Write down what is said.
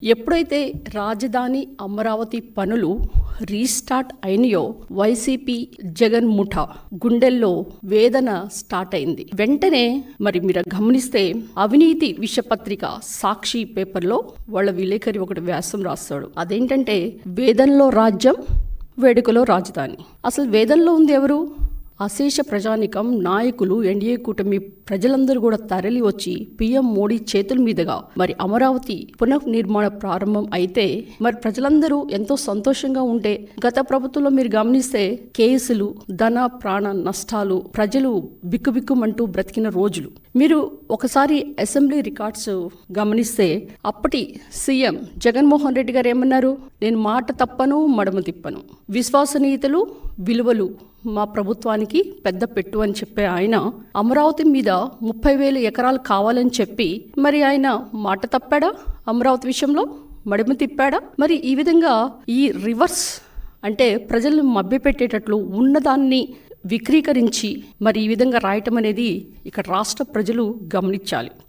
ఎప్పుడైతే రాజధాని అమరావతి పనులు రీస్టార్ట్ అయినాయో వైసీపీ జగన్ ముఠా గుండెల్లో వేదన స్టార్ట్ అయింది. వెంటనే మరి మీరు గమనిస్తే అవినీతి విషపత్రిక సాక్షి పేపర్లో వాళ్ళ విలేకరి ఒకటి వ్యాసం రాస్తాడు. అదేంటంటే వేదనలో రాజ్యం, వేడుకలో రాజధాని. అసలు వేదనలో ఉంది ఎవరు? అశేష ప్రజానికం, నాయకులు, ఎన్డీఏ కూటమి ప్రజలందరూ కూడా తరలి వచ్చి పీఎం మోడీ చేతుల మీదుగా మరి అమరావతి పునర్నిర్మాణ ప్రారంభం అయితే మరి ప్రజలందరూ ఎంతో సంతోషంగా ఉంటే గత ప్రభుత్వంలో మీరు గమనిస్తే కేసులు, ధన ప్రాణ నష్టాలు, ప్రజలు బిక్కుబిక్కుమంటూ బ్రతికిన రోజులు. మీరు ఒకసారి అసెంబ్లీ రికార్డ్స్ గమనిస్తే అప్పటి సీఎం జగన్మోహన్ రెడ్డి గారు ఏమన్నారు? నేను మాట తప్పను, మడమ తిప్పను, విశ్వసనీయతలు, విలువలు మా ప్రభుత్వానికి పెద్ద పెట్టు అని చెప్పే ఆయన అమరావతి మీద 30,000 ఎకరాలు కావాలని చెప్పి మరి ఆయన మాట తప్పాడా? అమరావతి విషయంలో మడమ తిప్పాడా? మరి ఈ విధంగా ఈ రివర్స్ అంటే ప్రజలను మభ్యపెట్టేటట్లు ఉన్నదాన్ని విక్రీకరించి మరి ఈ విధంగా రాయటం అనేది ఇక్కడ రాష్ట్ర ప్రజలు గమనించాలి.